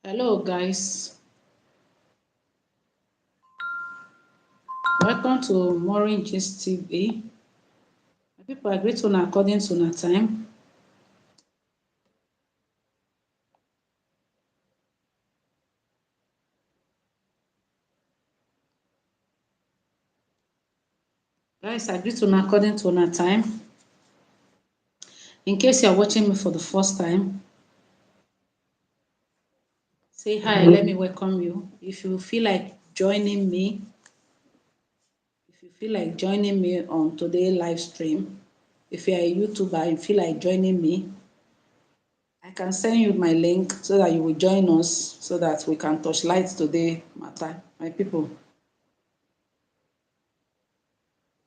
Hello guys, welcome to MAUREEN'S TV. My people agree to una according to una time. Guys, agree to una according to una time. In case you are watching me for the first time, say hi, let me welcome you. If you feel like joining me, on today's live stream, if you are a YouTuber, you feel like joining me, I can send you my link so that you will join us so that we can touch light today matter. My people.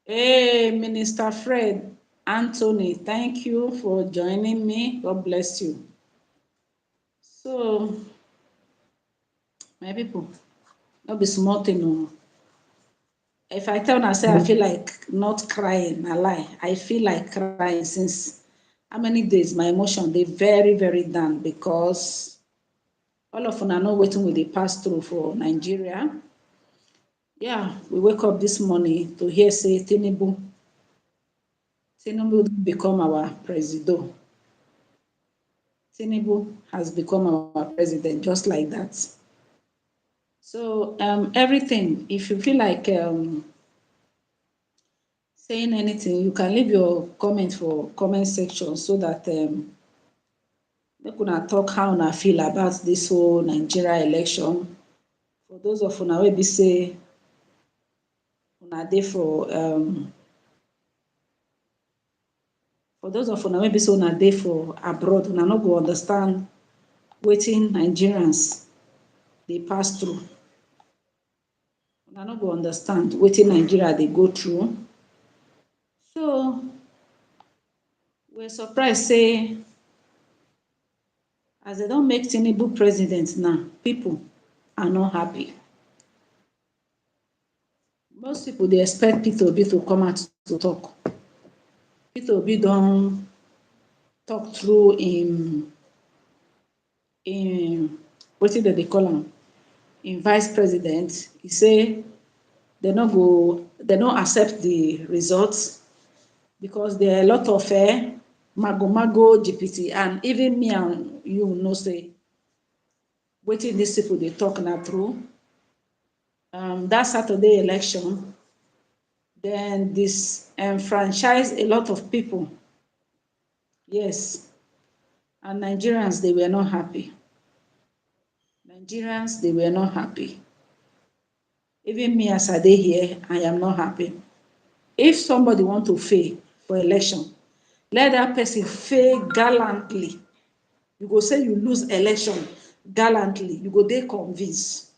Hey, Minister Fred Anthony, thank you for joining me. God bless you. So, my people, no be small thing. No. If I tell una say I feel like not crying, I lie. I feel like crying since how many days my emotion they very, very down because all of una know wetin we dey pass through for Nigeria. Yeah, we wake up this morning to hear say Tinubu become our president. Tinubu has become our president just like that. So everything, if you feel like saying anything, you can leave your comment for comment section so that make una talk how una feel about this whole Nigeria election. For those of una wey be say una dey for those of una wey be say una dey for abroad, una no go understand wetin Nigerians dey pass through. Una no go understand wetin Nigeria dey go through. So we're surprised say as they don make Tinubu president now, people are not happy. Most people dey expect Peter Obi to come out to talk. Peter Obi don talk through im wetin dem dey call am, im vice president. He say they no accept the results because there are a lot of mago GPT, and even me and you know say wetin these people dey talk na true. That Saturday election, then disenfranchise a lot of people. Yes, and Nigerians, they were not happy. Nigerians, they were not happy. Even me as I dey here, I am not happy. If somebody want to fail for election, let that person fail gallantly. You go say you lose election gallantly, you go dey convinced.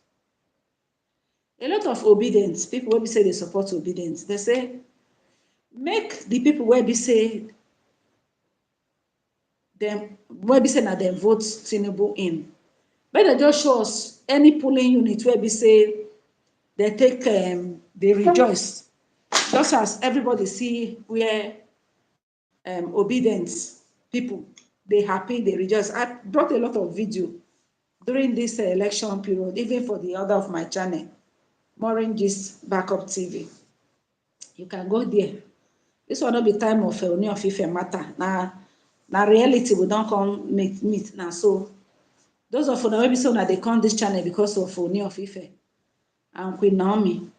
A lot of obedience, people wey be say they support obedience, they say make the people wey be say na dem vote Tinubu in, make dem just show us any polling unit wey be say they take they rejoice, just as everybody see where obedience people they happy, they rejoice. I brought a lot of video during this election period, even for the other of my channel, MAUREEN'S Backup TV. You can go there. This will not be time of ooni of Ife matter. Now reality we don't come meet now. So those of una wey be say una dey come this channel because of ooni of Ife and Queen Naomi,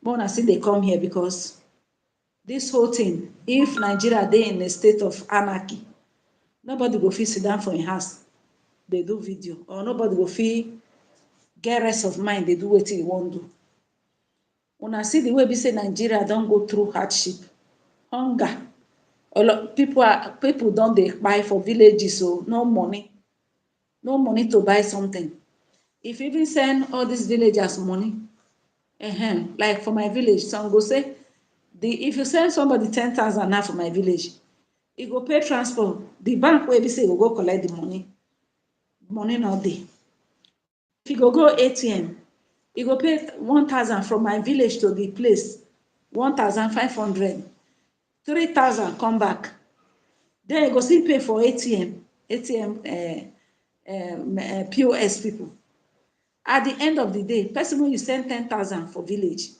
more una still dey come here because this whole thing, if Nigeria dey in a state of anarchy, nobody go fit sit down for im house dey do video, or nobody go fit get rest of mind dey do wetin e wan do. Una see the way be say Nigeria don go through hardship, hunger. A lot people don dey kpai for villages, so no money to buy something. If you even send all these villagers money, like for my village, some go say if you send somebody 10,000 now for my village, e go pay transport. The bank wey be say go collect the money no dey. If you go ATM, e go pay 1,000 from my village to the place, 1,500, 3,000 come back. Then you go still pay for ATM POS people. At the end of the day, person when you send 10,000 for village,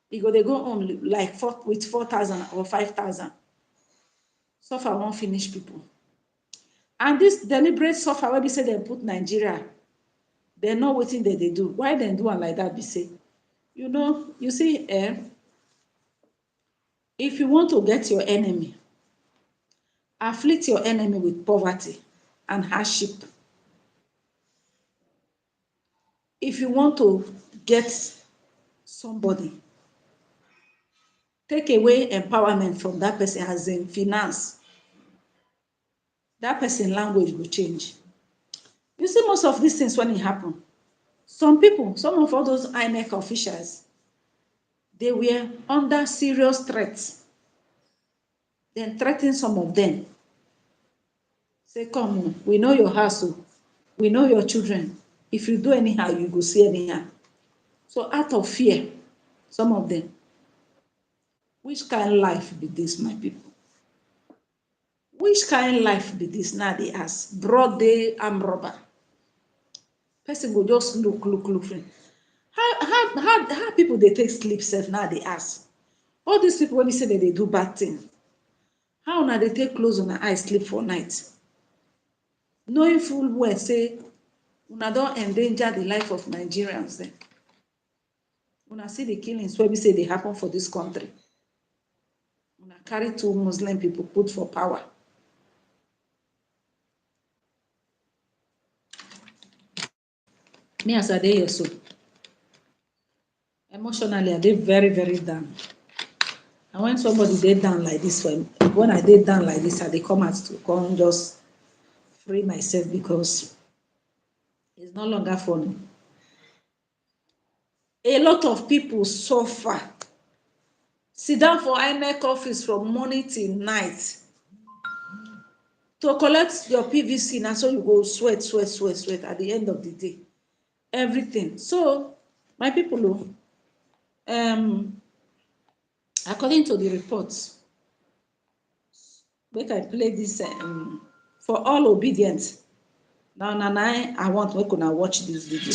e go dey go home like with 4,000 or 5,000. Suffer won't finish people. And this deliberate suffer wey be say dem put Nigeria, they know wetin dem dey do. Why dem do am like that? Be say, you know, you see, if you want to get your enemy, afflict your enemy with poverty and hardship. If you want to get somebody, take away empowerment from that person, as in finance, that person language will change. You see, most of these things when it happen, some people, some of all those INEC officials, they were under serious threats. Then threaten some of them. Say, come on, we know your house, we know your children. If you do anyhow, you go see anyhow. So out of fear, some of them, which kind of life be this, my people? Which kind of life be this? Now they ask. Broad day armed robber. Person go just look. How people they take sleep safe now they ask. All these people when they say that they do bad things, how now they take clothes on the eye sleep for night? Knowing full well say, una don't endanger the life of Nigerians. Then una see the killings where we say they happen for this country. Una carry 2 Muslim people put for power. Me as I dey here so, emotionally I dey very, very down. And when somebody dey down like this, when I dey down like this, I dey come out to come just free myself because it's no longer funny. A lot of people suffer. Sit down for INEC office from morning till night to collect your PVC. Now so you go sweat at the end of the day. Everything. So my people, according to the reports, make I play this for all obedient. Now I want we gonna watch this video.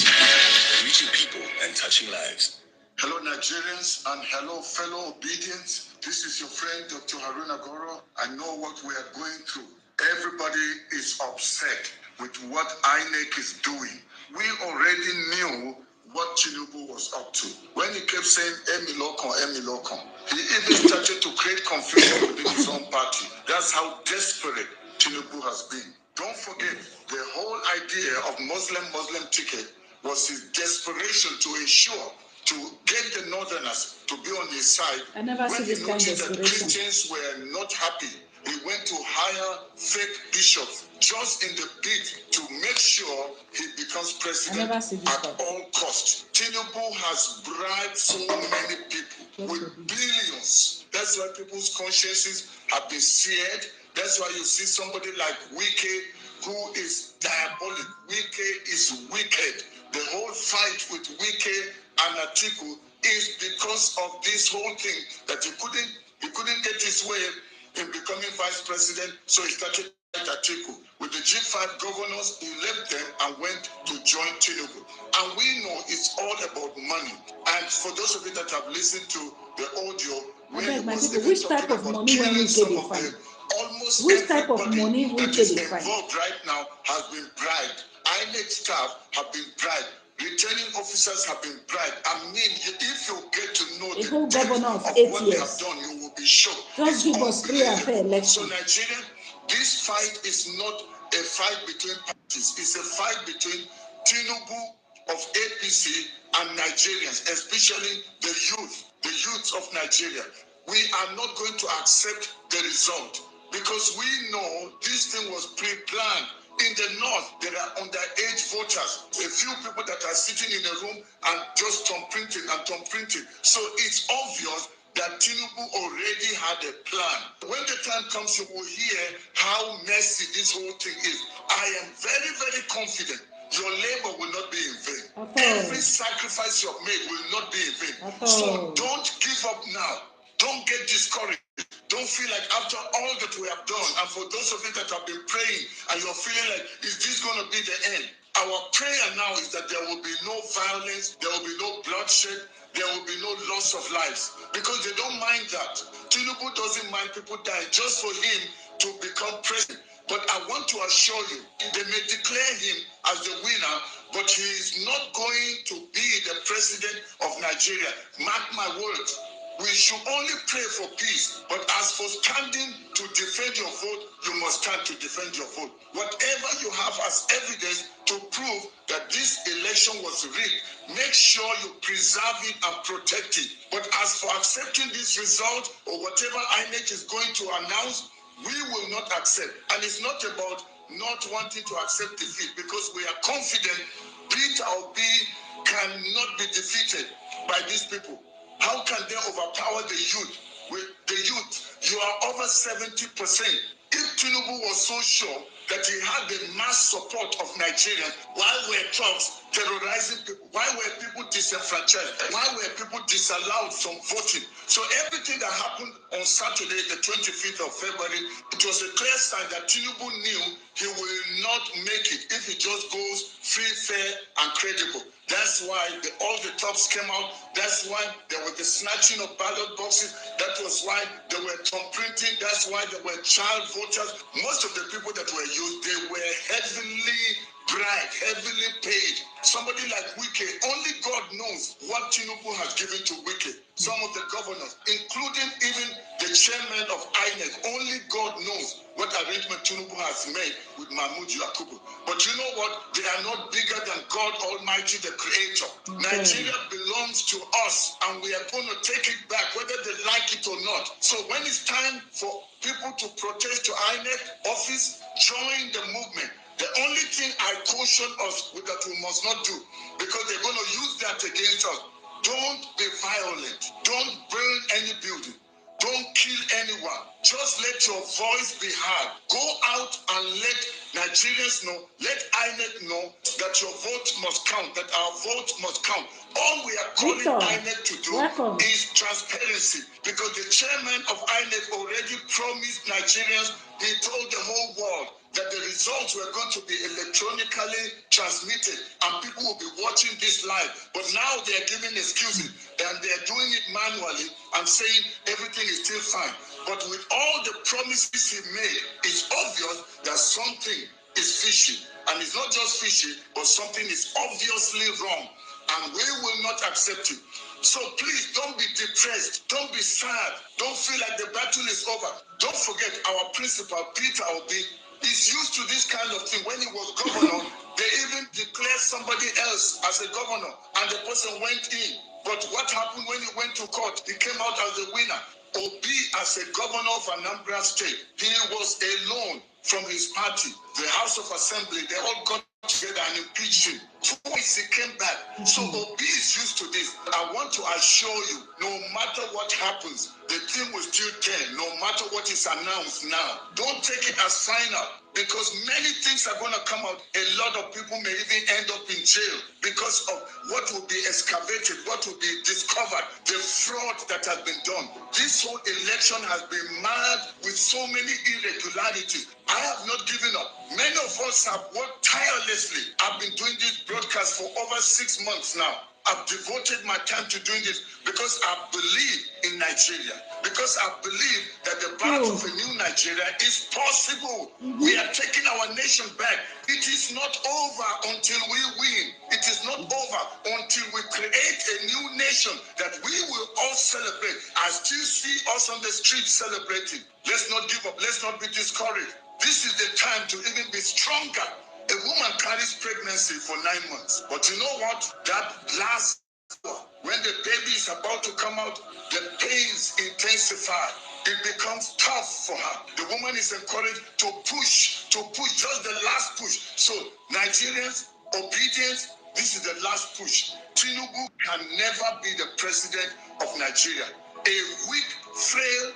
Reaching people and touching lives. Hello Nigerians and hello fellow obedience. This is your friend Dr. Harun Agoro. I know what we are going through. Everybody is upset with what INEC is doing. We already knew what Tinubu was up to. When he kept saying Emi Lokon, he even started to create confusion within his own party. That's how desperate Tinubu has been. Don't forget, the whole idea of Muslim ticket was his desperation to ensure to get the Northerners to be on his side. I never see this kind of desperation. When he noticed that Christians were not happy, he went to hire fake bishops just in the bid to make sure he becomes president at all costs. Tinubu has bribed so many people with billions. That's why people's consciences have been seared. That's why you see somebody like Wike who is diabolic. Wike is wicked. The whole fight with Wike and Atiku is because of this whole thing that he couldn't get his way in becoming vice president, so he started Atiku. With the G5 governors, he left them and went to join Tinubu. And we know it's all about money. And for those of you that have listened to the audio, where he was even which talking type of about money when we some get of them, almost which type of everybody money we that get is involved right now has been bribed. INEC staff have been bribed. Returning officers have been bribed. I mean, if you get to know the the whole governor of what 8 they have years, done, you will be shocked. just give us free and fair So election. Nigeria, this fight is not a fight between parties. It's a fight between Tinubu of APC and Nigerians, especially the youth of Nigeria. We are not going to accept the result because we know this thing was pre-planned. In the north, there are underage voters, a few people that are sitting in a room and just thumbprinting. So it's obvious that Tinubu already had a plan. When the time comes, you will hear how messy this whole thing is. I am very, very confident your labor will not be in vain. Every sacrifice you have made will not be in vain. So don't give up now. Don't get discouraged. Don't feel like after all that we have done, and for those of you that have been praying and you're feeling like, is this going to be the end? Our prayer now is that there will be no violence, there will be no bloodshed, there will be no loss of lives, because they don't mind that. Tinubu doesn't mind people dying just for him to become president. But I want to assure you, they may declare him as the winner, but he is not going to be the president of Nigeria. Mark my words. We should only pray for peace. But as for standing to defend your vote, you must stand to defend your vote. Whatever you have as evidence to prove that this election was rigged, make sure you preserve it and protect it. But as for accepting this result or whatever INEC is going to announce, we will not accept. And it's not about not wanting to accept defeat, because we are confident Peter Obi cannot be defeated by these people. How can they overpower the youth? With the youth, you are over 70%. If Tinubu was so sure that he had the mass support of Nigerians, why were thugs terrorizing people? Why were people disenfranchised? Why were people disallowed from voting? So everything that happened on Saturday, the 25th of February, it was a clear sign that Tinubu knew he will not make it if he just goes free, fair, and credible. That's why all the thugs came out. That's why there was the snatching of ballot boxes. That was why there were thumb printing. That's why there were child voters. Most of the people that were used, they were heavily bribed, heavily paid. Somebody like Wike, only God knows what Tinubu has given to Wike. Some of the governors, including even the chairman of INEC, only God knows what arrangement Tinubu has made with Mahmoud Yakubu. But you know what? They are not bigger than God Almighty, the Creator. Nigeria belongs to us, and we are going to take it back, whether they like it or not. So when it's time for people to protest to INEC office, join the movement. The only thing I caution us with that we must not do, because they're going to use that against us. Don't be violent. Don't burn any building. Don't kill anyone. Just let your voice be heard. Go out and let Nigerians know, let INEC know that your vote must count, that our vote must count. All we are calling INEC to do is transparency, because the chairman of INEC already promised Nigerians, he told the whole world that the results were going to be electronically transmitted and people will be watching this live. But now they are giving excuses and they are doing it manually and saying everything is still fine. But with all the promises he made, it's obvious that something is fishy. And it's not just fishy, but something is obviously wrong. And we will not accept it. So please don't be depressed. Don't be sad. Don't feel like the battle is over. Don't forget our principal, Peter Obi, is used to this kind of thing. When he was governor, they even declared somebody else as a governor, and the person went in. But what happened when he went to court? He came out as the winner. Obi, as a governor of Anambra State, he was alone from his party. The House of Assembly, they all got together and impeached him. Twice he came back. So Obi is used to this. I want to assure you, no matter what happens, the thing will still turn, no matter what is announced now. Don't take it as final, because many things are going to come out. A lot of people may even end up in jail because of what will be excavated, what will be discovered, the fraud that has been done. This whole election has been marred with so many irregularities. I have not given up. Many of us have worked tirelessly. I've been doing this broadcast for over 6 months now. I've devoted my time to doing this because I believe in Nigeria. Because I believe that the birth of a new Nigeria is possible. We are taking our nation back. It is not over until we win. It is not over until we create a new nation that we will all celebrate. I still see us on the street celebrating. Let's not give up. Let's not be discouraged. This is the time to even be stronger. A woman carries pregnancy for 9 months. But you know what? That last hour, when the baby is about to come out, the pains intensify. It becomes tough for her. The woman is encouraged to push, just the last push. So Nigerians, obedience, this is the last push. Tinubu can never be the president of Nigeria. A weak, frail,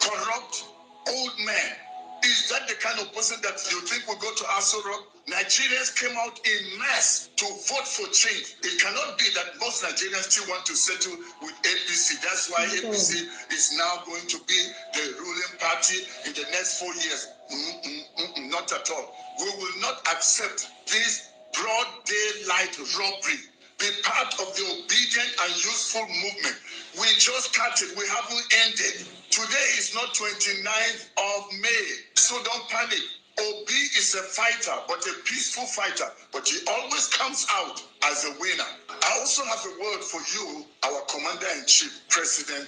corrupt, old man. Is that the kind of person that you think will go to Aso Rock? Nigerians came out in mass to vote for change. It cannot be that most Nigerians still want to settle with APC. That's why APC is now going to be the ruling party in the next 4 years. Not at all. We will not accept this broad daylight robbery. Be part of the obedient and useful movement. We just started. We haven't ended. Today is not 29th of May. So don't panic. Obi is a fighter, but a peaceful fighter. But he always comes out as a winner. I also have a word for you, our Commander-in-Chief, President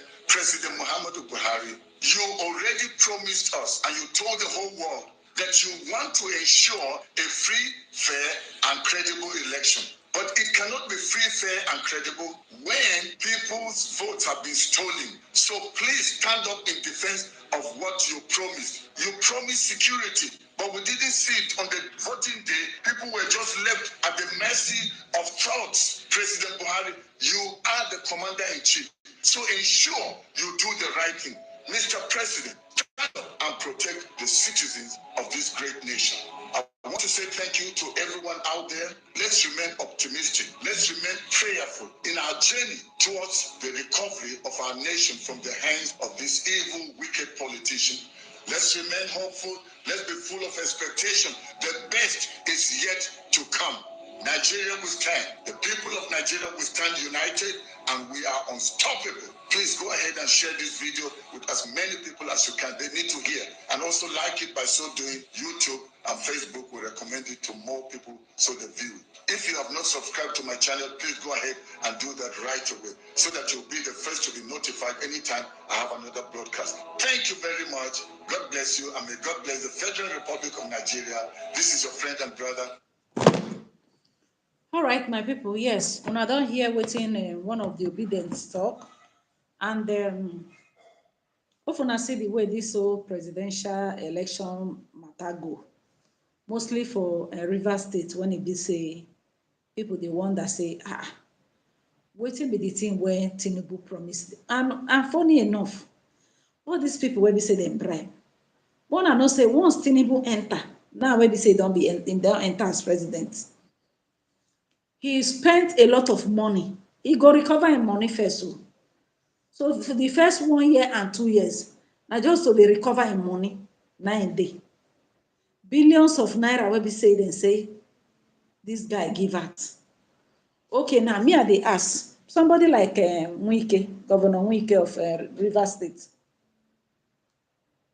Muhammadu Buhari. You already promised us and you told the whole world that you want to ensure a free, fair, and credible election. But it cannot be free, fair, and credible when people's votes have been stolen. So please stand up in defense of what you promised. You promised security, but we didn't see it on the voting day. People were just left at the mercy of thoughts. President Buhari, you are the commander-in-chief. So ensure you do the right thing. Mr. President, stand up and protect the citizens of this great nation. I want to say thank you to everyone out there. Let's remain optimistic. Let's remain prayerful in our journey towards the recovery of our nation from the hands of this evil, wicked politician. Let's remain hopeful. Let's be full of expectation. The best is yet to come. Nigeria will stand. The people of Nigeria will stand united, and we are unstoppable. Please go ahead and share this video with as many people as you can. They need to hear. And also like it by so doing. YouTube and Facebook will recommend it to more people so they view it. If you have not subscribed to my channel, please go ahead and do that right away so that you'll be the first to be notified anytime I have another broadcast. Thank you very much. God bless you, and may God bless the Federal Republic of Nigeria. This is your friend and brother. All right, my people, yes, una don hear wetin one of the obedience talk, and if una see the way this whole presidential election matter go, mostly for Rivers State, when e be say people dey wonder say wetin be the thing wey Tinubu promise, and funny enough, all these people wey be say dem bribe, una know say once Tinubu enter, now wey be say e don enter as president, he spent a lot of money. He go recover im money first. So for the first 1 year and 2 years, na just to dey recover im money, na im dey. Billions of naira wey be say dem say this guy give out. Okay, now me I dey ask somebody like Wike, Governor Wike of Rivers State.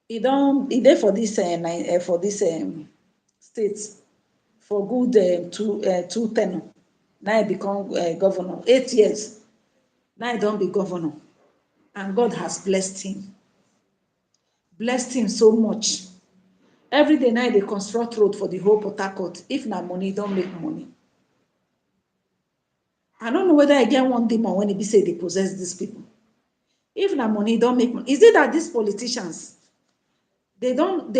He dey for this state for good two tenure. Now he become governor. 8 years. Now he don be governor. And God has blessed him. Blessed him so much. Every day now they construct road for the whole Port Harcourt. If na money, don't make money. I don't know whether I get one demon when it be say they possess these people. If na money, don't make money. Is it that these politicians they don't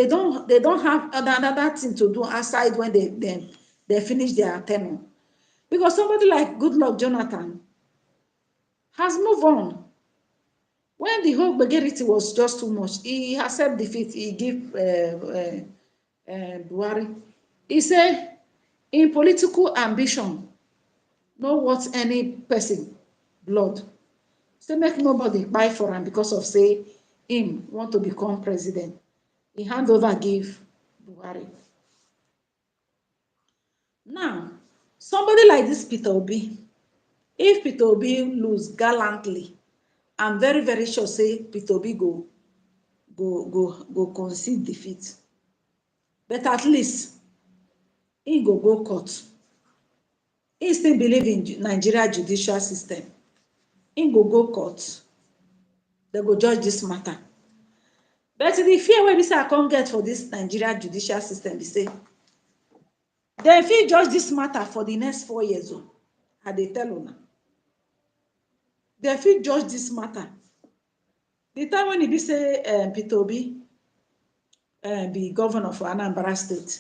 have another thing to do aside when they finish their tenure? Because somebody like Goodluck Jonathan has moved on. When the whole Begerity was just too much, he accepted defeat. He give Buhari. He said, in political ambition, no worth any person blood. Say make nobody buy for him because of say him want to become president. He hand over give Buhari. Now, somebody like this Peter Obi, if Peter Obi lose gallantly, I'm very, very sure say Peter Obi go concede defeat. But at least he go court. He still believe in Nigeria judicial system. He go court. They go judge this matter. But the fear wey be say I can't get for this Nigeria judicial system, be say they fit judge this matter for the next 4 years. I dey tell una. They fit judge this matter. The time when he be say Peter Obi be governor for Anambra State,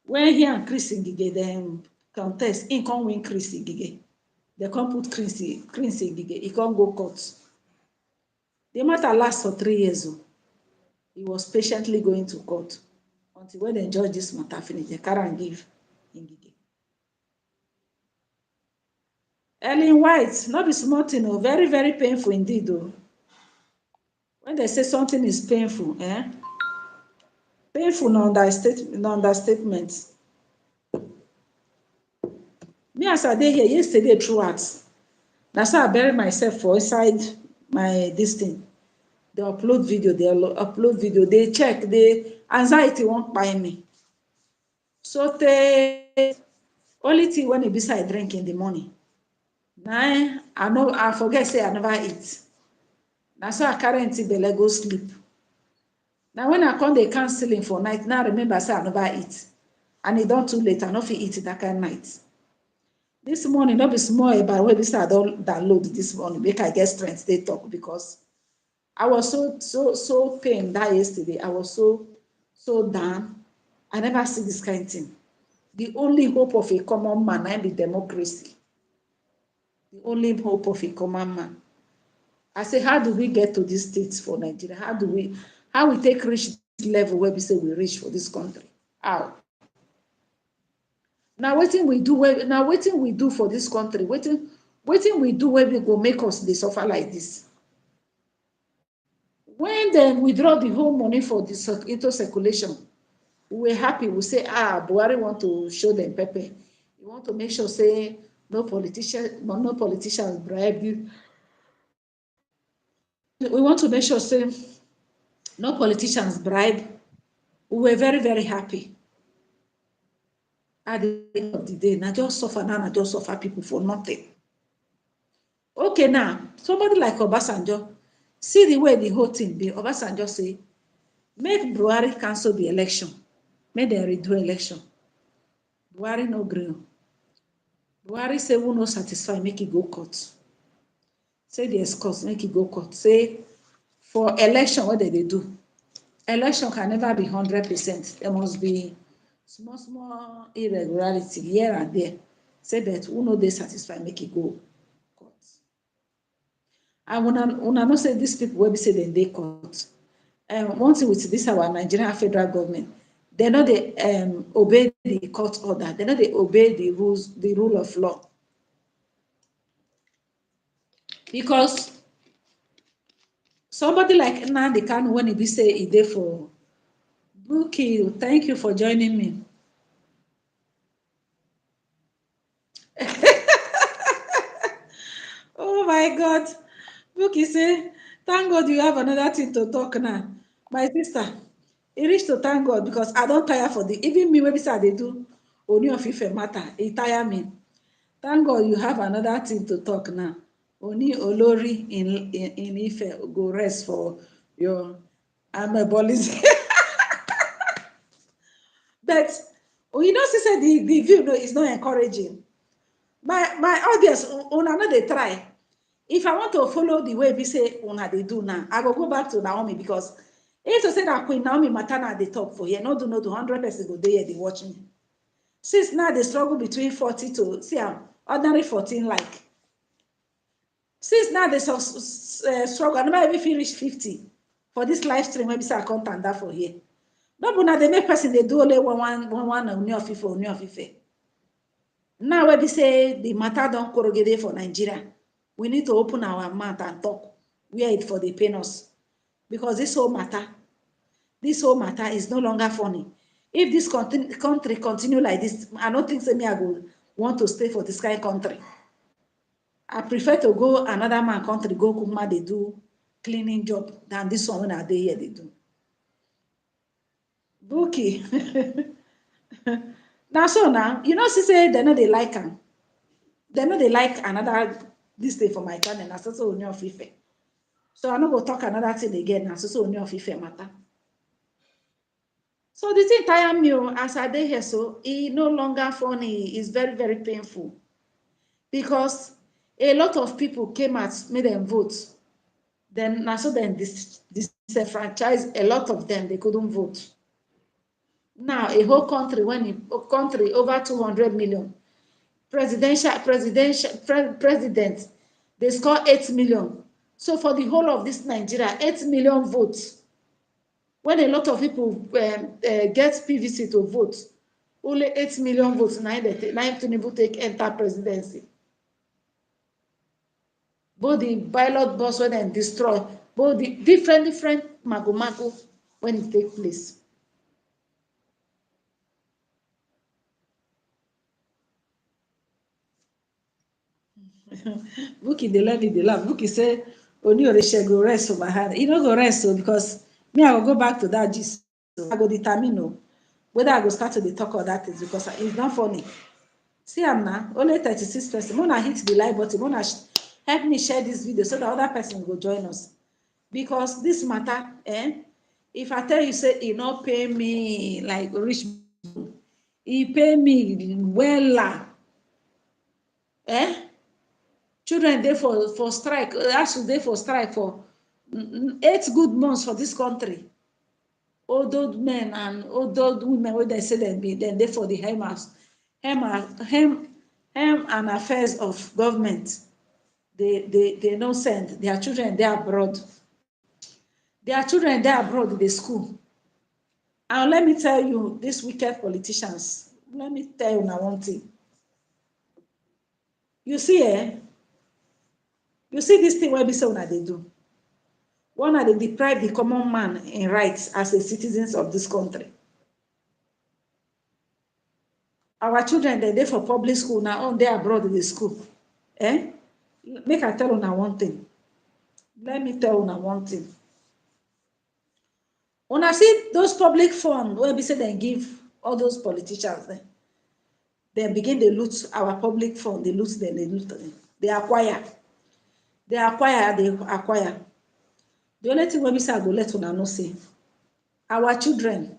when he and Chris Ngige dem contest, he can't win Chris Ngige. They can't put Chris Ngige. He can't go court. The matter lasts for 3 years. He was patiently going to court until when they judge this matter finish, they can't give Ngige. Ellen White, not be small thing, very, very painful indeed. When they say something is painful, painful, no understatement. Me as I dey here yesterday throughout, na so I bury myself for inside my this thing. They upload video, they check, the anxiety won't buy me. So the only thing when it be say I drink in the morning. Now I forget say I never eat. Now so I carry into belle go sleep. Now when I come the counseling for night, now I remember say I never eat. And it don't too late, I no fit eat that kind of night. This morning, not be small about where this I don't download this morning, make I get strength they talk because I was so pained that yesterday. I was so down. I never see this kind of thing. The only hope of a common man and the democracy. The only hope of a common man. I say, how do we get to this state for Nigeria? How we take reach this level where we say we reach for this country? How? Now waiting we do for this country, waiting we do where we go make us they suffer like this. When they withdraw the whole money for this into circulation, we were happy. We say, Buhari want to show them pepper. You want to make sure say no politicians bribe you. We want to make sure say no politicians bribe. We were very, very happy. At the end of the day, now just suffer now, just suffer people for nothing. Okay, now somebody like Obasanjo, see the way the whole thing be. Obasanjo say, make Buhari cancel the election. Make them redo election. Buhari no gree. Buhari say who no satisfy, make it go court. Say the escorts, make it go court. Say for election, what they do? Election can never be 100%. There must be small irregularity here and there. Say that who no they satisfy, make it go court. And when I know say these people will be say they court. One thing with this our Nigerian federal government, they know they obey the court order. They know they obey the rules, the rule of law. Because somebody like Nnamdi Kanu, when he be say he dey for Buki, thank you for joining me. Oh my God. Buki say, thank God you have another thing to talk now. My sister, it reached to thank God because I don't tire for the, even me, when they do Ooni of Ife matter, it tire me. Thank God you have another thing to talk now. Ooni Olori in Ife go rest for your anabolism. But you know, she said the view is not encouraging. My audience, una no dey try. If I want to follow the way we say una they do now, I will go back to Naomi because if to say that Queen Naomi Matana at the top for here, no do 100% go there, they watch me. Since now the struggle between 40 to see ordinary 14 like. Since now the struggle, I never even finish 50 for this live stream. Maybe say I can't stand that for here. No, but now they make person they do only one Ooni of Ife. Now when we say the matter don't corrugate for Nigeria, we need to open our mouth and talk where it for the pain us. Because this whole matter is no longer funny. If this country continue like this, I don't think me I will want to stay for this kind of country. I prefer to go another man country, go Kuma, they do cleaning job than this one when I dey here they do. Buki. Now so now, you know, she say they know they like him. They know they like another this day for my channel. That's also Ooni of Ife. So I no go talk another thing again. That's also Ooni of Ife matter. So the thing tire me as I dey here, so it no longer funny. It's very, very painful. Because a lot of people came out, made them vote. Then now so then disenfranchise a lot of them, they couldn't vote. Now a whole country, over 200 million, president, they score 8 million. So for the whole of this Nigeria, 8 million votes. When a lot of people get PVC to vote, only 8 million votes, now Tinubu take enter presidency. Both the ballot box when they destroy, both the different mago when it take place. Bukky dey let me dey laugh. Bukky say Ooni Orisha go rest for my hand. E no go rest o, because me I go go back to that gist. I go determine o whether I go start to dey talk all that things, because it's not funny. See am na, only 36 person. Una hit the like button. Una help me share this video so that other person go join us. Because this matter, if I tell you say e no pay me like rich, e pay me wella. Children dey for strike, ASUU dey for strike for 8 good months for this country. Old men and old women wey dem say dem dey for the hem and affairs of government. They no send their children dey abroad. Their children dey abroad dey school. And let me tell you, these wicked politicians, let me tell you una one thing. You see, you see this thing wey be say una dey do. One, dey deprive the common man in rights as a citizens of this country. Our children, they dey for public school now, on dey abroad in the school. Make I tell una one thing. Let me tell una one thing. Una see those public funds wey be say dem give all those politicians, dem begin dey loot our public fund, dey loot dem, dey acquire. Dey acquire. The only thing wey be say I go let una know say our children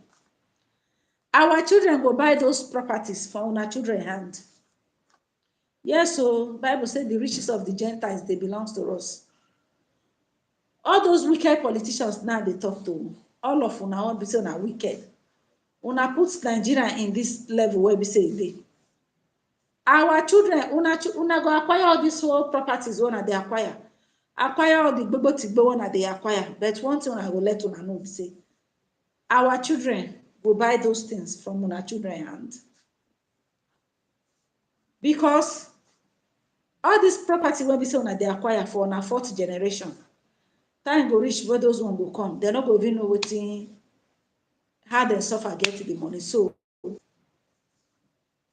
go buy those properties for una children hand. Yes, so Bible say the riches of the Gentiles, they belongs to us. All those wicked politicians now they talk to all of una, all be say una wicked. Una put Nigeria in this level where we say e dey. Our children, una go acquire all these whole properties wey una dey acquire all the gbogbo una dey acquire. But one thing I go let una know be say our children go buy those things from una children hand. Because all this property wey be say una dey acquire for una 4th generation, time go reach where those one go come, dem no go even know wetin, how dem suffer get the money. So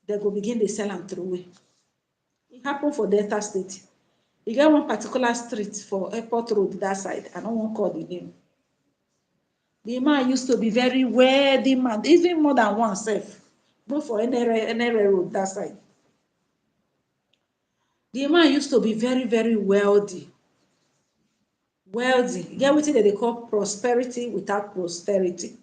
dem go begin dey sell am throway. E happen for Delta State. E get one particular street for Airport Road that side. I no wan call the name. The man used to be very wealthy man, even more than one sef. Go for NRA Road that side. The man used to be very, very wealthy. Wealthy. E get wetin dem dey call prosperity without prosperity.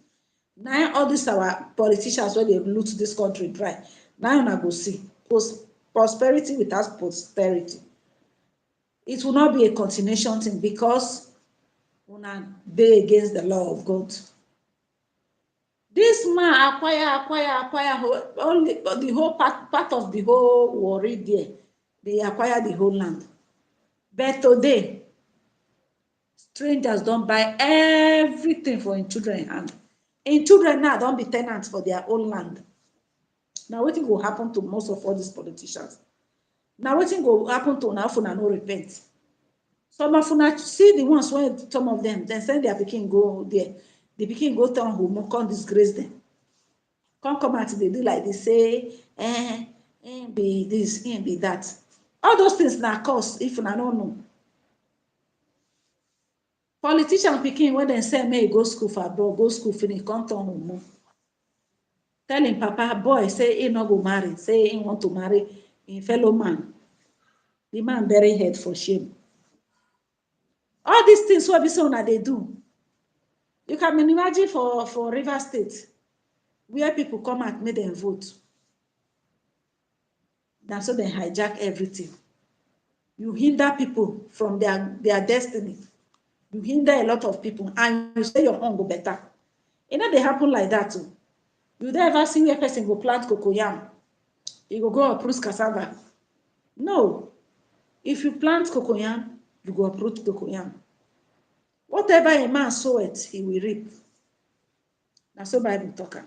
Now all these our politicians wey dey loot this country dry, now una go see prosperity without prosperity. It will not be a continuation thing, because una dey against the law of God. This man acquire only the whole part of the whole Warri there. They acquire the whole land. But today, strangers don't buy everything for in children hand. In children now don't be tenants for their own land. Now wetin go happen to most of all these politicians? Now wetin go happen to una if una no repent? Some of una see the ones where some of them send their pikin go there. The pikin go turn home, come disgrace them. Come out, they do like they say, be this, be that. All those things na cause if una no know. Politician pikin when dem say may go school for abroad, go school finish, come turn home. Tell him papa, boy, say he no go marry, say he want to marry a fellow man. The man bury head for shame. All these things wey be say una dey do. You can imagine for Rivers State, where people come out make them vote. That's so they hijack everything. You hinder people from their destiny. You hinder a lot of people, and you say your own go better. You know they happen like that too. You don't ever see where person go plant cocoyam, you go uproot cassava. No. If you plant cocoyam, you go uproot cocoyam. Whatever a man soweth, he will reap. That's so Bible talker.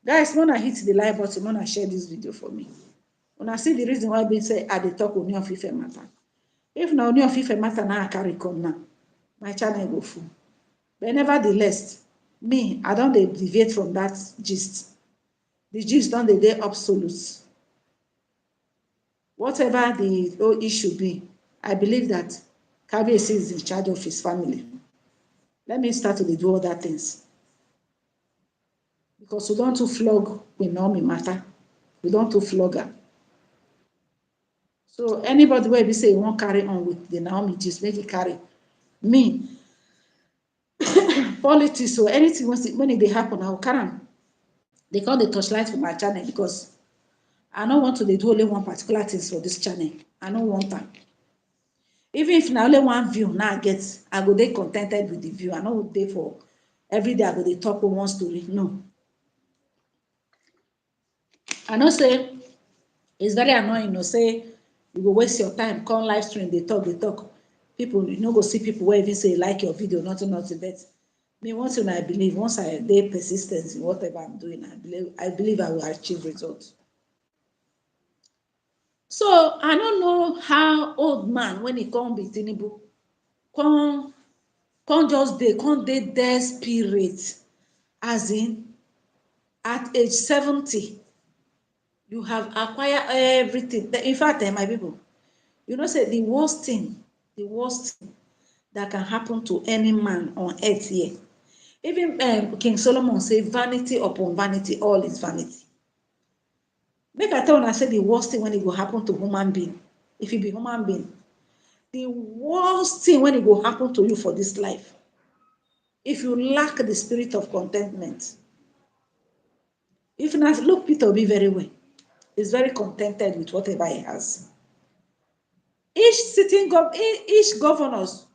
Guys, when I hit the like button, when I share this video for me, when I see the reason why we say I dey talk Ooni of Ife matter. If na Ooni of Ife matter now I carry come now, my channel go full. But nevertheless, me, I don't deviate from that gist. The gist don't dey absolute. whatever the whole issue be, I believe that Kabiyesi is in charge of his family. Let me start to do other things. Because we don't to flog Queen Naomi matter. We don't to flog her. So anybody wey be say e wan carry on with the Naomi gist, make e carry. Me, politics or anything when e dey happen, I go carry am. They call the torchlight for my channel because I no want to dey do only one particular thing for this channel. I no want am. Even if na only one view now I get, I go dey contented with the view. I no go dey for every day I go dey talk one story. No. I know say it's very annoying, say you go waste your time, come live stream, dey talk, dey talk. People, you no go see people wey even say like your video, nothing, but me, once I believe, once I dey persistent in whatever I'm doing, I believe I will achieve results. So I don't know how old man when he come be Tinubu, come just dey desperate, as in at age 70, you have acquired everything. In fact, my people, you know say the worst thing that can happen to any man on earth here, even King Solomon say vanity upon vanity, all is vanity. Make I tell una say the worst thing when it will happen to human being, if you be human being, the worst thing when it will happen to you for this life, if you lack the spirit of contentment. If you look Peter Obi very well, he's very contented with whatever he has. Each governors,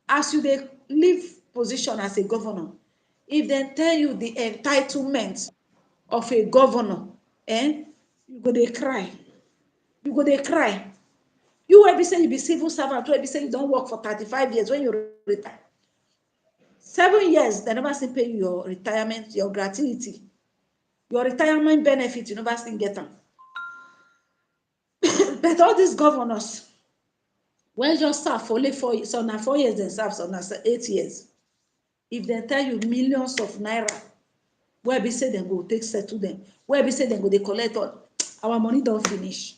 as you dey leave position as a governor, if they tell you the entitlement of a governor, you go dey cry. You go dey cry. You wey be say you be civil servant, wey be say you don work for 35 years, when you retire, 7 years they never still pay you your retirement, your gratuity, your retirement benefit, you never still get them. But all these governors, when just serve for only 4 years, some na 4 years dem serve, some na 8 years. If they tell you millions of naira, where be say dem go take settle them, where be say dem go dey collect all, our money don finish.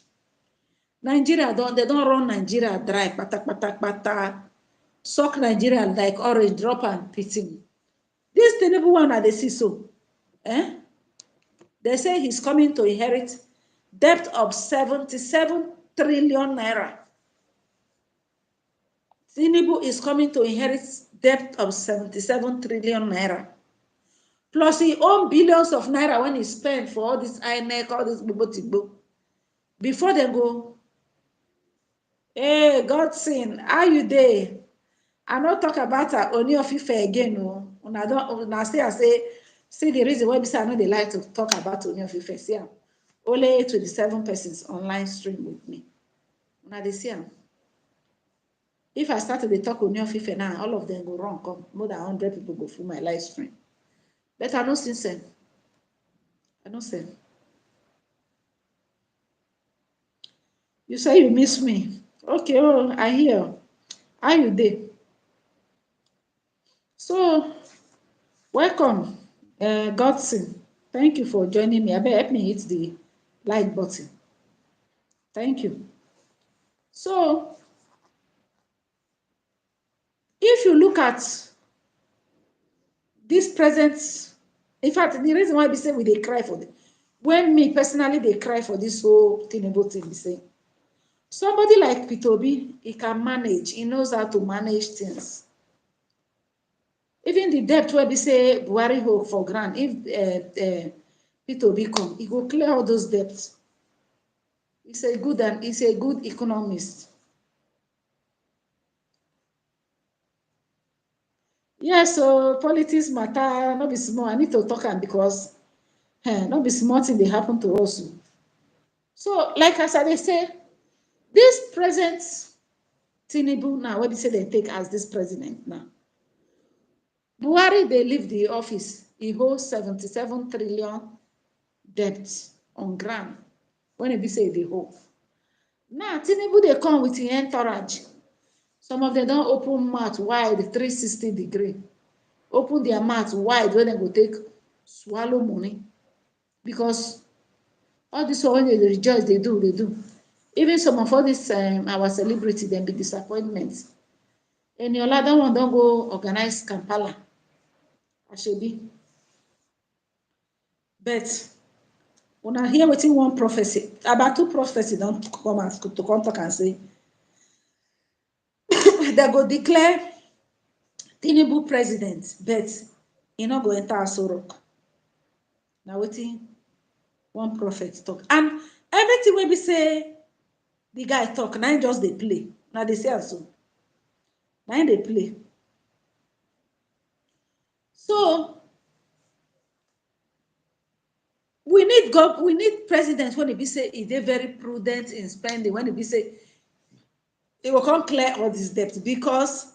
Nigeria they don run Nigeria dry, kpata, suck Nigeria like orange, drop and pitting. This Tinubu one that they see so, they say he's coming to inherit debt of 77 trillion naira. Tinubu is coming to inherit debt of 77 trillion naira. Plus he own billions of naira when he spent for all this INEC, all this bobo. Before they go, hey, Godson, how you dey? I no talk about Ooni of Ife again. Una say the reason why I know they like to talk about Ooni of Ife. See, only 27 persons online stream with me. Una dey see am. If I start to talk Ooni of Ife now, all of them go run come. More than 100 people go through my live stream. But I no see them. I no see. You say you miss me. Okay, I hear. How you dey? So, welcome, Godson. Thank you for joining me. I bet help me hit the like button. Thank you. So, if you look at this present, in fact, the reason why we say we dey cry for them, when me personally they cry for this whole Tinubu thing, we say somebody like Peter Obi, he can manage, he knows how to manage things. Even the debt where we say Buhari hold for grant, if Peter Obi come, he go clear all those debts. He's a good economist. Yes, so politics matter, not be small. I need to talk am because not be small thing dey happen to us. So, like as I say, this present Tinubu now, what we say they take as this president now. Buhari, they leave the office, he holds 77 trillion debt on ground. When he be say they hold. Now, Tinubu, they come with the entourage. Some of them don't open mouth wide, 360 degree. Open their mouth wide when they go take swallow money. Because all this one, when they rejoice, they do. Even some of all this our celebrity dem be disappointment. Eniola that one don go organize Kampala, Ashebi. But una hear wetin one prophecy, about two prophecy don come out to come talk and say dem go declare Tinubu president, but e no go enter Aso Rock. Na wetin one prophet talk. And everything wey be say the guy talk, na im just dey play. Na dey say am so. Na im dey play. So we need president when e be say e dey very prudent in spending, when e be say e go come clear all this debt, because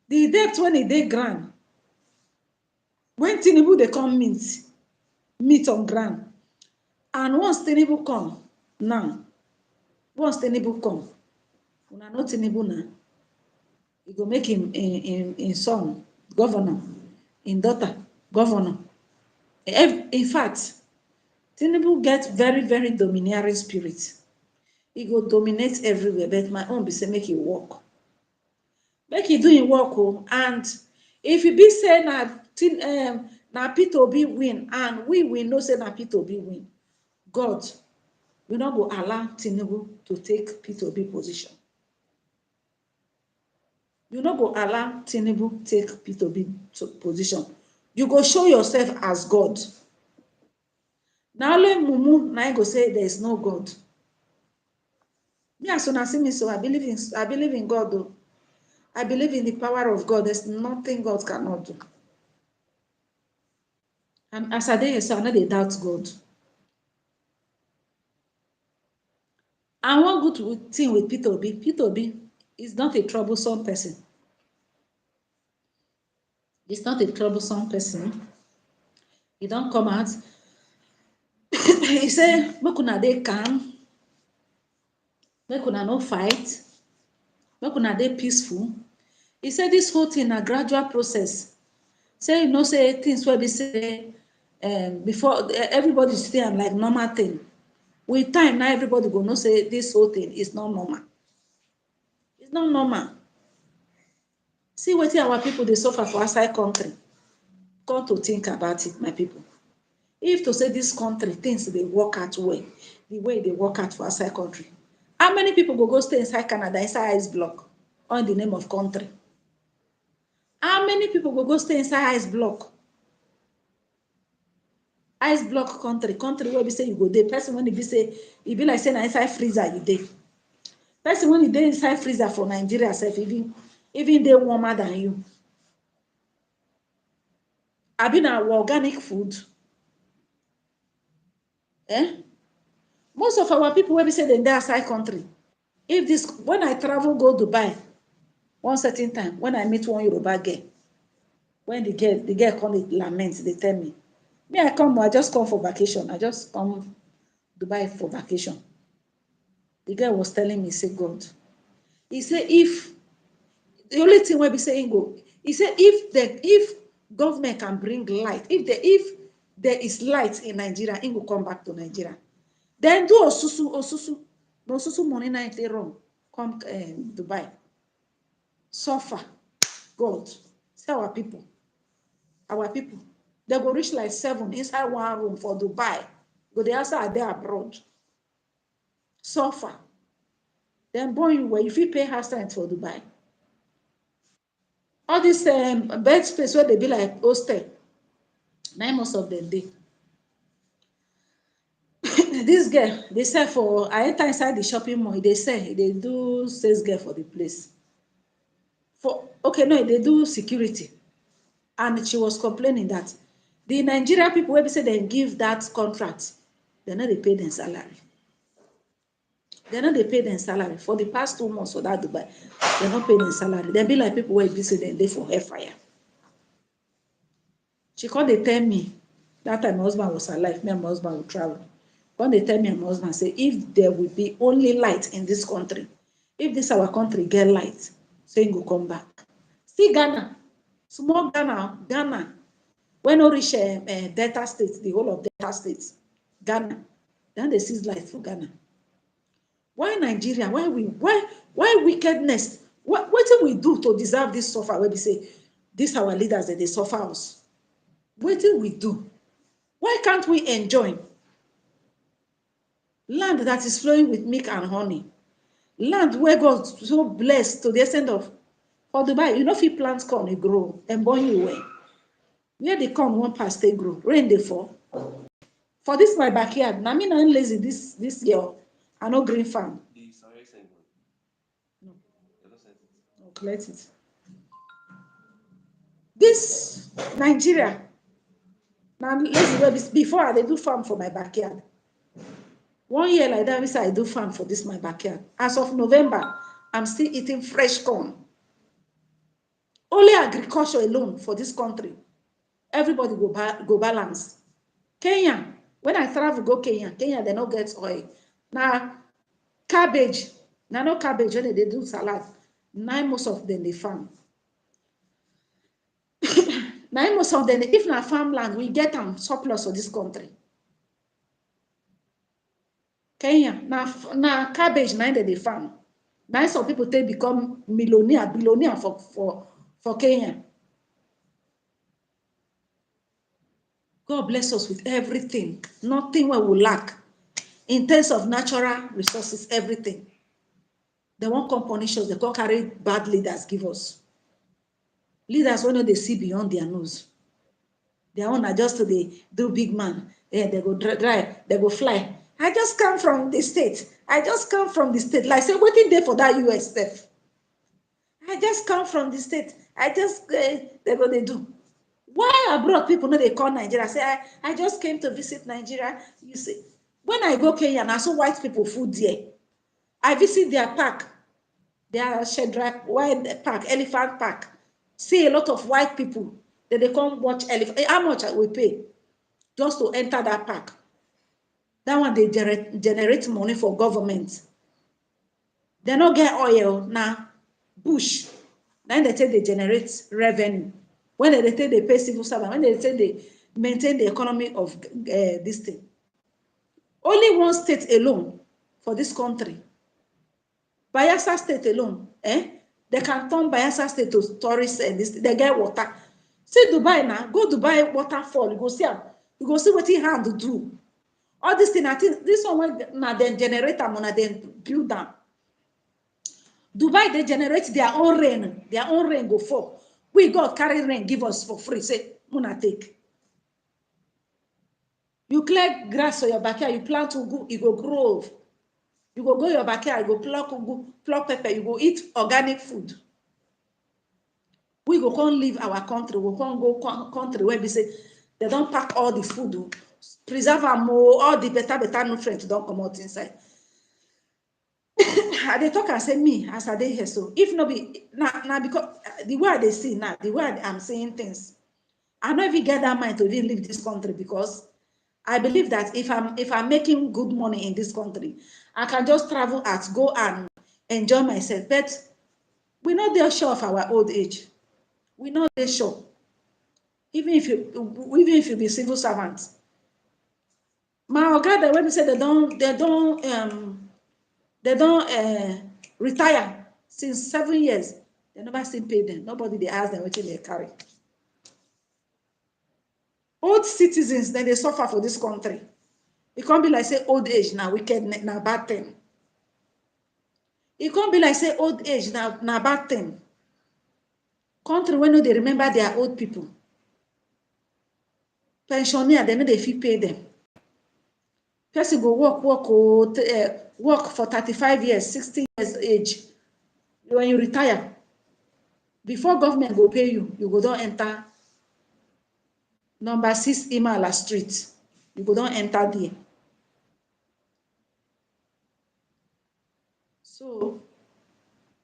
the debt when e dey ground, when Tinubu dey come meet on ground, and once Tinubu come now, once Tinubu come, una know Tinubu na, e go make him son governor, him daughter governor. In fact, Tinubu get very, very domineering spirit. He go dominate everywhere, but my own be say make e work. Make e do im work o. And if e be say na Peter Obi win, and we know say na Peter Obi win, God, we no go allow Tinubu to take Peter Obi position. You no go allow Tinubu take Peter Obi position. You go show yourself as God. Na only mumu na im go say there is no God. Me as una see me so, I believe in God o. I believe in the power of God. There's nothing God cannot do. And as I dey here, so I no dey doubt God. And one good thing with Peter Obi is not a troublesome person. He's not a troublesome person. He don come out. He say, make una dey calm, make una no fight, make una dey peaceful. He say this whole thing na gradual process. Say you know say things wey be say before everybody see am like normal thing. With time now everybody go know say this whole thing is not normal. It's not normal. See wetin our people dey suffer for outside country. Come to think about it, my people. If to say this country things dey work out well, the way they work out for outside country, how many people go stay inside Canada, inside ice block, all in the name of country? How many people go stay inside ice block? Ice block country wey be say you go dey. Person when e be say e be like say na inside freezer you dey. Person when e dey inside freezer for Nigeria sef even dey warmer than you. Abi na organic food? Most of our people wey be say dem dey outside country, if this, when I travel go Dubai one certain time, when I meet one Yoruba girl, when the girl come dey lament, dey tell me I just come for vacation. I just come Dubai for vacation. The girl was telling me, say God, he say if the only thing wey be say he say if government can bring light, if there is light in Nigeria, he go come back to Nigeria. Then do osusu no osusu money na take run come Dubai. Suffer. God, see our people. They go reach like 7 inside one room for Dubai. Go dey answer are they abroad. Suffer. Then born you where you fit pay house rent for Dubai. All this bed space where they be like hostel, na most of them dey. This girl, they sell for, I enter inside the shopping mall, they sell, they do sales girl for the place. They do security. And she was complaining that the Nigerian people wey be say dem give that contract, they no dey pay them salary. They no dey pay them salary for the past 2 months for that Dubai. They no pay them salary. They be like people wey be say dem dey for hellfire. She come dey tell me that time my husband was alive, me and my husband would travel. Come dey tell me and my husband say if there will be only light in this country, if this our country get light, say he go come back. See Ghana, small Ghana, when no reach Delta State, the whole of Delta State, Ghana, then they seize light for Ghana. Why Nigeria? Why wickedness? What do we do to deserve this suffer? When we say this our leaders that they suffer us. What do we do? Why can't we enjoy land that is flowing with milk and honey? Land where God so blessed to the extent of for Dubai, you know if you plant corn, it grow and burn you away. Where the corn one pass they grow, rain they fall. For this my backyard, now me not lazy this year. I know green farm. No, collect it. This Nigeria. Now lazy before I do farm for my backyard. 1 year like that, I do farm for this my backyard. As of November, I'm still eating fresh corn. Only agriculture alone for this country. Everybody go balance. Kenya, when I travel go Kenya, they don't get oil. Now cabbage, now no cabbage when they do salad. Now most of them they farm. Now most of them, if na farmland, we get them surplus for this country. Kenya, now cabbage now they farm. Now some people they become billionaire for Kenya. God bless us with everything. Nothing we will lack. In terms of natural resources, everything. They won't come punish us. They can't carry bad leaders give us. Leaders when they see beyond their nose. Their own are just to do big man. Yeah, they go drive, they go fly. I just come from the state. I just come from the state. Like say, waiting there for that US stuff. I just come from the state. I just they go they do. Why abroad people know they call Nigeria? Say I just came to visit Nigeria. You see, when I go Kenya, I saw white people food there. I visit their park, their Shedrack White Park, Elephant Park. See a lot of white people that they come watch elephant. How much we pay just to enter that park? That one they generate money for government. They don't get oil now. Bush. Then they say they generate revenue. When they say they pay civil servant, when they say they maintain the economy of this thing. Only one state alone for this country. Bayelsa state alone, they can turn Bayelsa state to tourist and they get water. See Dubai now, go Dubai waterfall, you go see what he hand to do. All this thing, I think this one now then generate them and then build them. Dubai, they generate their own rain go fall. We God carry rain, give us for free. Say, Muna take. You clear grass for your backyard, you plant ugu, you go grow. You go your backyard, you go pluck ugu, pluck pepper, you go eat organic food. We go come leave our country, we come go country where we say they don't pack all the food, preserve and more, all the better nutrients don't come out inside. They talk and say me as I dey here so if no be now because the way they see now, the way I'm saying things, I don't even get that mind to even leave this country because I believe that if I'm making good money in this country, I can just travel out, go and enjoy myself. But we're not there sure of our old age. We're not there sure. Even if you be civil servants. My oga, when they say they don't retire since 7 years, they never still pay them. Nobody they ask them what they carry. Old citizens, then they suffer for this country. It can't be like say old age now wicked now bad thing. It can't be like say old age now bad thing. Country when they remember their old people. Pensioner, they know they fit pay them. Person go work for 35 years, 60 years age. When you retire, before government go pay you, you go don't enter number 6 Imala Street. You go don't enter there. So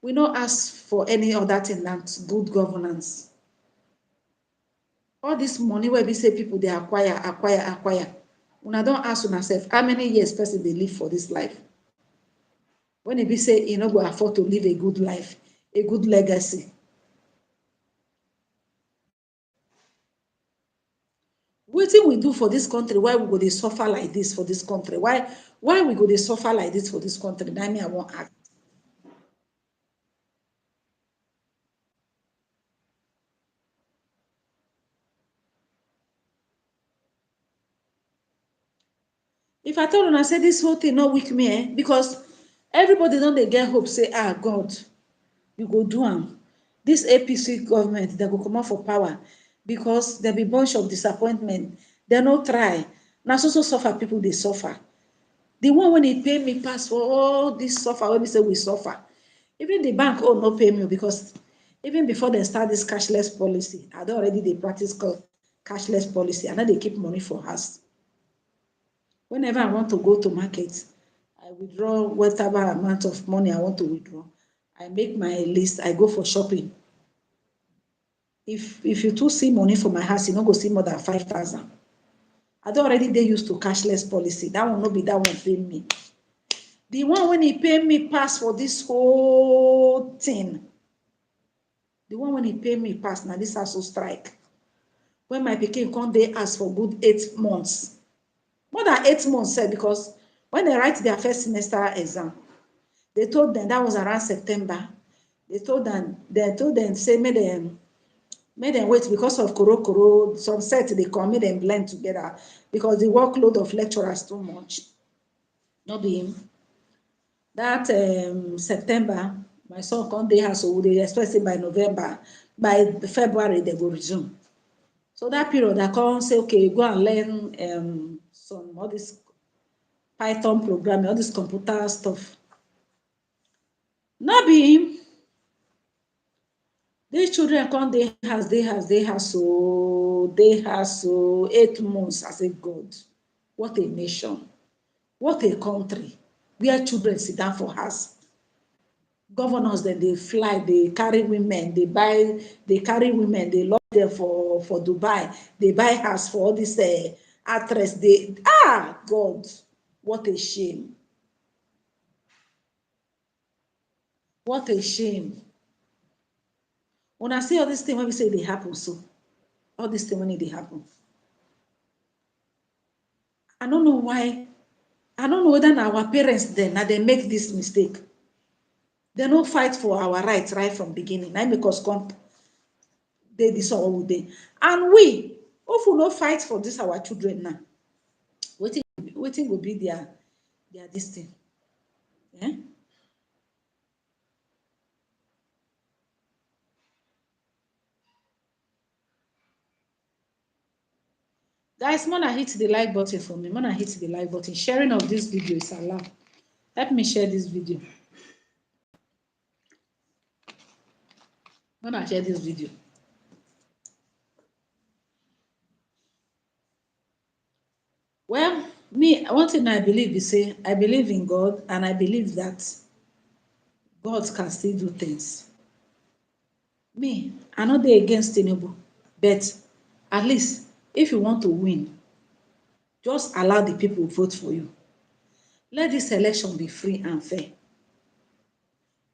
we don't ask for any other thing than good governance. All this money where we say people they acquire. Una don't ask yourself how many years person they live for this life. When it be say you know go afford to live a good life, a good legacy. Wetin we do for dis country? Why we go dey suffer like dis for dis country? Why we go dey suffer like dis for dis country? Na me I wan ask. If I tell una say dis whole thing no weak me, because everybody don dey get hope say, God, you go do am. Dis APC government, dem go comot for power because dem be bunch of disappointment. Dem no try. Na so suffer people dey suffer. The one wey e pay me pass for all dis suffer wey be say we suffer. Even the bank own no pay me because even before dem start dis cashless policy, I don already dey practice cashless policy. I no dey keep money for house. Whenever I want to go to market, I withdraw whatever amount of money I want to withdraw. I make my list, I go for shopping. If you too see money for my house, you no go see more than 5,000. I don already dey used to cashless policy. That one no be that one pay me. The one when he pay me pass for this whole thing, the one when he pay me pass, na this ASUU strike. When my pikin come dey ask for good 8 months. More than 8 months, sef, because when they write their first semester exam, they told them that was around September. They told them say make them wait because of koro. Some set they come, make them blend together because the workload of lecturers too much. No be him. That September, my son come dey house, so we dey expect say by November, by February they go resume. So that period, I come say, okay, go and learn all this Python programming, all this computer stuff. No be him. These children come dey house, so 8 months. I say, God, what a nation, what a country, where children sit down for house. Governors then they fly, they carry women, they carry women, they lock them for Dubai, they buy house for all this actress. God, what a shame. What a shame. When I see all this thing, when we say they happen, so all this thing when it happen, I don't know why. I don't know whether our parents then now they make this mistake. They don't fight for our rights right from beginning. Now make us come they this all day. And we, if we no fight for this our children now, waiting will be their this thing. Yeah? Guys, Mona hit the like button for me. Mona hit the like button. Sharing of this video is allowed. Help me share this video. Mona share this video. Well, me, one thing I believe is say I believe in God, and I believe that God can still do things. Me, I no dey against Tinubu, but at least if you want to win, just allow the people vote for you. Let this election be free and fair.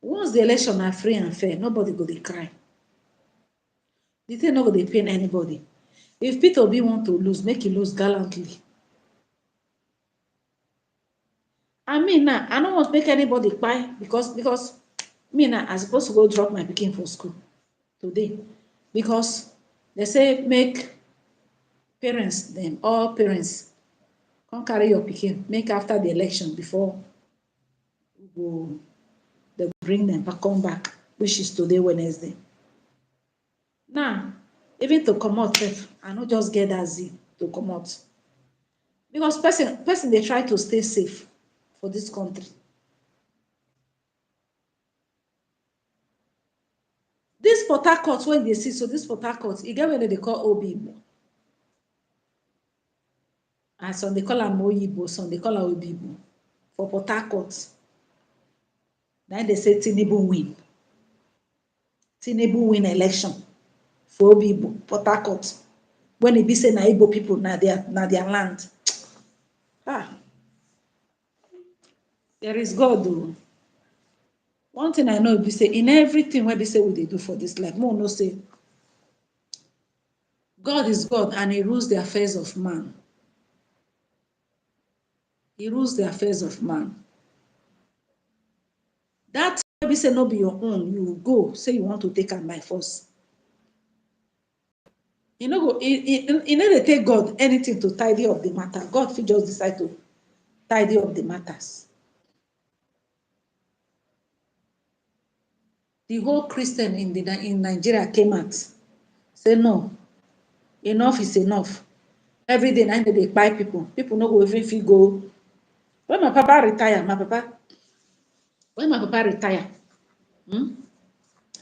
Once the election are free and fair, nobody go dey cry. The thing no go dey pain anybody. If Peter Obi want to lose, make he lose gallantly. I mean now, I don't want to make anybody cry because me now, I supposed to go drop my pikin for school today because they say make parents, them all parents, come carry your pikin, make after the election before they bring them back, come back, which is today, Wednesday. Now, even to come out, I not just get that zeal to come out because person they try to stay safe for this country. This Port Harcourt when they see, so this Port Harcourt, you get where they call Obibo. And some they call am Oyibo, some they call am Obibo. For Port Harcourt. Then they say Tinubu win. Tinubu win election for Obibo, Port Harcourt. When it be say na Igbo people na their land. There is God though. One thing I know be say in everything where they say what they do for this life, more no say God is God and he rules the affairs of man. He rules the affairs of man. That baby say no be your own, you go say you want to take am by force. You know, go they take God anything to tidy up the matter. God fit just decide to tidy up the matters. The whole Christian in Nigeria came out, say no, enough is enough. Every day na they buy people. People no go even fit go. When my papa retire,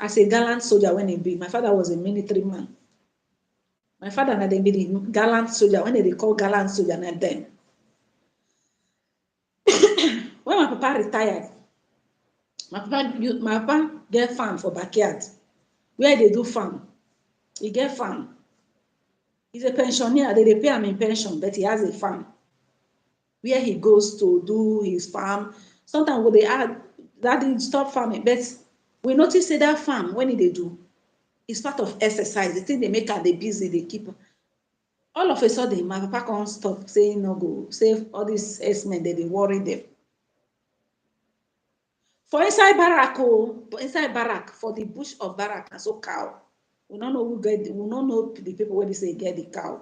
as a gallant soldier when he be, my father was a military man. My father na dem be the gallant soldier, when they call gallant soldier na them. When my papa retired, my papa get farm for backyard where they do farm. He get farm. He's a pensioner. They pay him in pension, but he has a farm where he goes to do his farm. Sometimes when they add daddy stop farming, but we notice that farm when they do, it's part of exercise. The thing they make her they busy, they keep. All of a sudden, my papa can't stop saying no go, save all these S-men that they worry them. For inside barrack, for the bush of barrack, and so cow. We don't know we don't know the people where they say get the cow.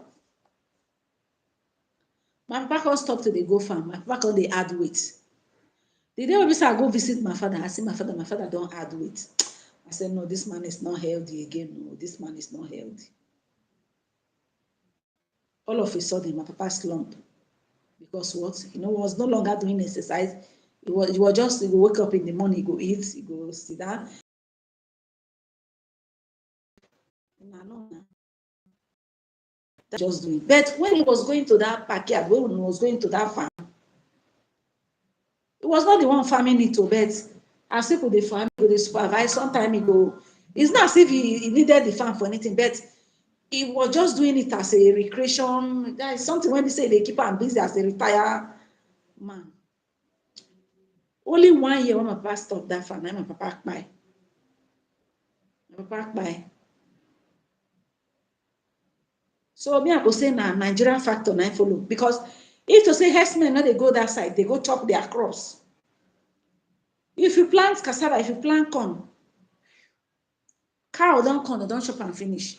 My papa can't stop till they go farm. My papa can't they add weight. The day when I go visit my father, I see my father don't add weight. I said, no, this man is not healthy again. No, this man is not healthy. All of a sudden, my papa slumped. Because what? He was no longer doing exercise. He was just, he go wake up in the morning, he go eat, he go sit down. Just doing. But when he was going to that backyard, when he was going to that farm, he was not the one farming it to bet. As people they farm, they supervise. Sometimes he go. It's not as if he needed the farm for anything, but he was just doing it as a recreation. That is something when they say they keep him busy as a retired man. Only 1 year when my papa stopped that farm, my papa buy. My papa buy. So me I go say na Nigerian factor na follow, because if to say herdsmen no they go that side, they go chop their crops. If you plant cassava, if you plant corn, cow don't corn, they don't chop and finish.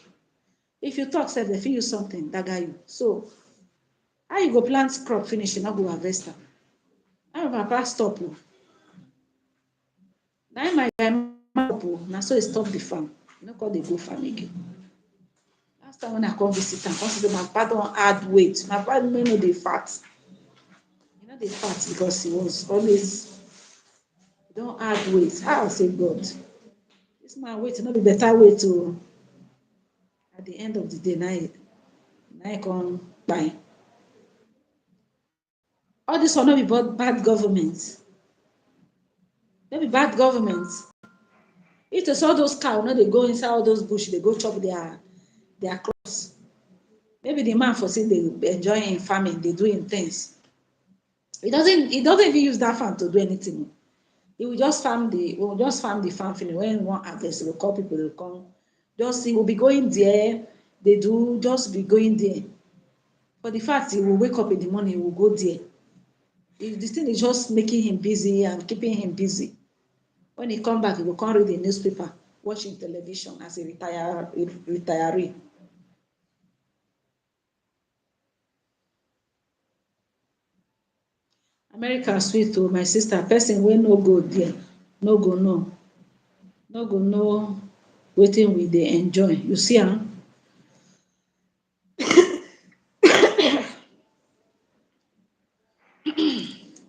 If you talk, say they feel you something, that guy you. So how you go plant crop finish, you not go harvest am. How my papa stop you? Now my grandma stop, now so he stop the farm. You know call they go farm again. Last time when I come visit am, come see my papa don't add weight. My papa may know the fat. You know the fat because he was always don't add weight. How I say God? This man weight not be better way to at the end of the day now come buy. All this will not be bad government. No be bad government. If to saw those cow, no, they go inside all those bush, they go chop their crops. Maybe the man for saying they enjoying farming, they doing things. He doesn't even use that farm to do anything. He will just farm the farm finish. When he want harvest, he will call people, they will come. Just he will be going there. They do just be going there. For the fact he will wake up in the morning, he will go there. This thing is just making him busy and keeping him busy. When he come back, he will come read the newspaper, watching television as a retiree. America sweet to my sister. Person wey no go there, no go know wetin we dey enjoy. You see am?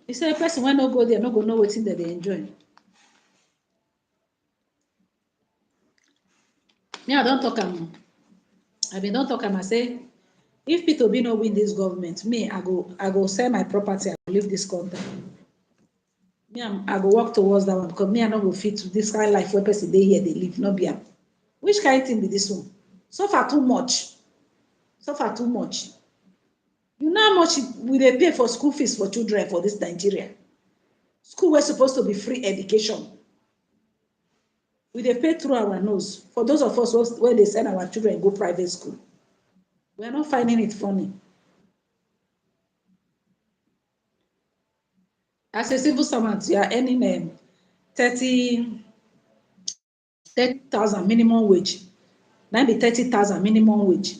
He say person wey no go there no go know wetin dem dey enjoy. Me, I don talk am. I bin don talk am. I say, if Peter Obi no win this government, me, I go sell my property, I go leave this country. Me, I go work towards that one, because me, I no go fit this kind of life where person dey here, they live, no be am. Which kind of thing be this one? Suffer too much. Suffer too much. You know how much we dey pay for school fees for children for this Nigeria? School wey supposed to be free education. We dey pay through our nose. For those of us where they send our children go private school. We are not finding it funny. As a civil servant, you are earning 30,000 minimum wage. Now be 30,000 minimum wage.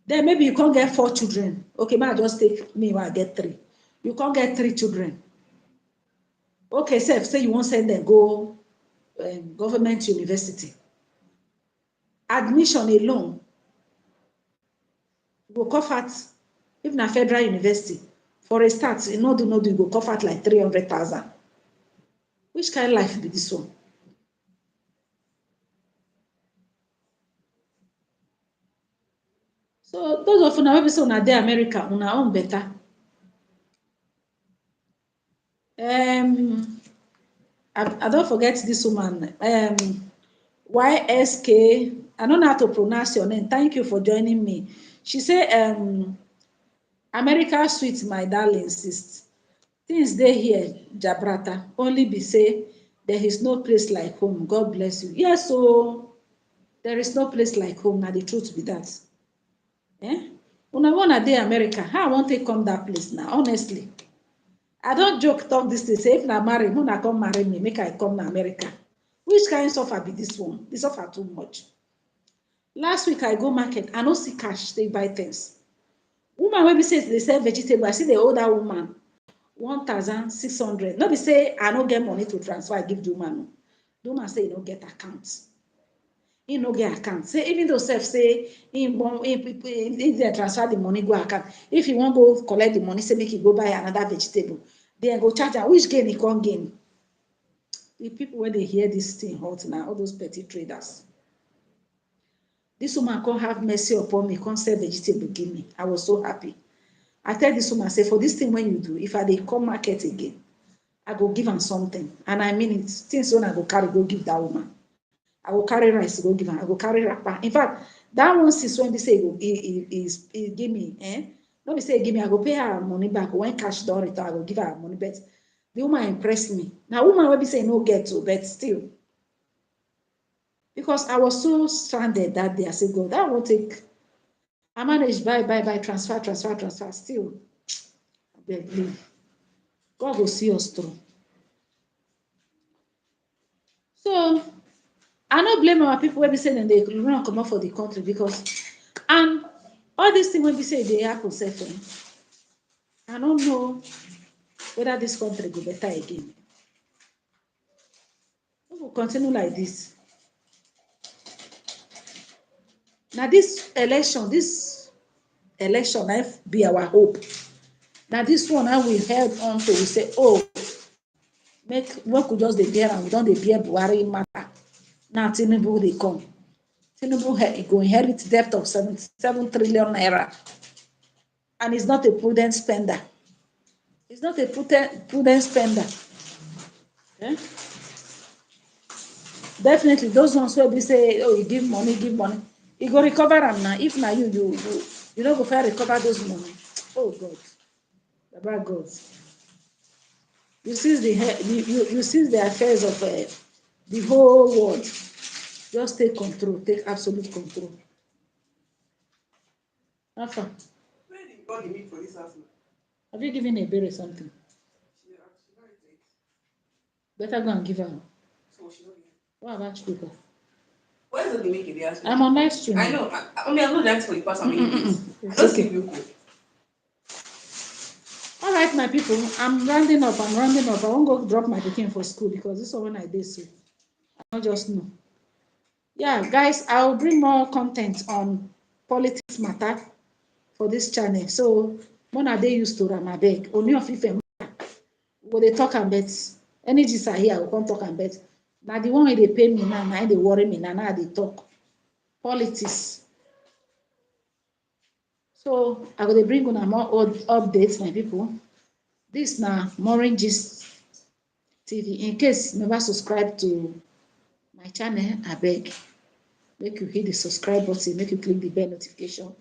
Then maybe you can't get 4 children. Okay, may I just take me when I get 3. You can't get 3 children. Okay, say you won't send them go government university. Admission alone go cover, if na federal university, for a start, you no do you go cover like 300,000. Which kind of life be this one? So those of una wey be say una dey America, una own better. I don't forget this woman. YSK. I don't know how to pronounce your name. Thank you for joining me. She say, America sweet, my darling sis. Things dey here, Jabrata. Only be say there is no place like home. God bless you. Yes, so there is no place like home. Now the truth be that. Una wanna dey America. How I want to come that place now? Honestly, I don't joke talk this thing. Say if na marry, una come marry me, make I come to America. Which kind of suffer be this one? This suffer too much. Last week I go market, I no see cash take buy things. Woman wey be say dey sell vegetable, I see the older woman 1,600. No be say I no get money to transfer give the woman. The woman say e no get account. He no get account. Say even though self say if they transfer the money go account, if he wan go collect the money, say make he go buy another vegetable, then go charge am. Which gain he can't gain? The people when they hear this thing hot now, all those petty traders. This woman can't have mercy upon me, can't sell vegetable give me. I was so happy. I tell this woman, say for this thing when you do, if I dey come market again, I go give am something. And I mean it. Things when I go carry, go give that woman. I will carry rice, go give am. I go carry wrapper. In fact, that one sis when they say he give me, no be say give me, I go pay her money back. When cash don return, I go give her money. But the woman impressed me. Now woman will be say no get to, but still. Because I was so stranded that day. I said, God, that won't take. I managed buy, transfer. Still, I believe. God will see us through. So I no blame our people when we say them they run come out for the country because and all these things when we say they happen self. I don't know whether this country go better again. We will continue like this. Now this election might be our hope. Now this one now we held on to, we say, oh, make what could just dey bear and we don't dey bear Buhari matter. Now Tinubu they come. Tinubu go inherit debt of 77 trillion naira. And he's not a prudent spender. He's not a prudent spender. Okay? Definitely, those ones where we say, oh, you give money, you go recover them now. If now you don't go fair recover those money. Oh God, about God. You see you see the affairs of the whole world. Just take control, take absolute control. Alpha. Where did God meet for this house? Have you given a berry something? Better go and give her. So she not here. What about you people? Where's the make it the I'm on live stream. I know. I'm not that for the past how many days. It's I don't okay. see you go. All right, my people. I'm rounding up. I won't go drop my pikin for school because this is when I did so. I don't just know. Yeah, guys, I'll bring more content on politics matter for this channel. So when are they used to Ramabeg? Only of Ife will they talk about energies are here, I will talk about. Now the one they pay me now they worry me now they talk. Politics. So I will bring on more updates, my people. This now MAUREEN'S TV. In case you never subscribe to my channel, I beg. Make you hit the subscribe button, make you click the bell notification.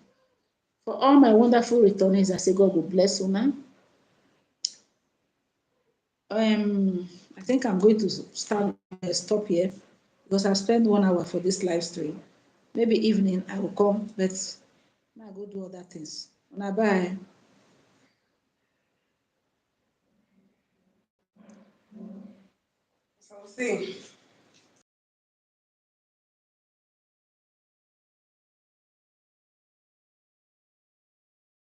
For all my wonderful returnees, I say God will bless you now. I think I'm going to stop here because I spent 1 hour for this live stream. Maybe evening I will come, but Now go do other things. Una bye. So, see.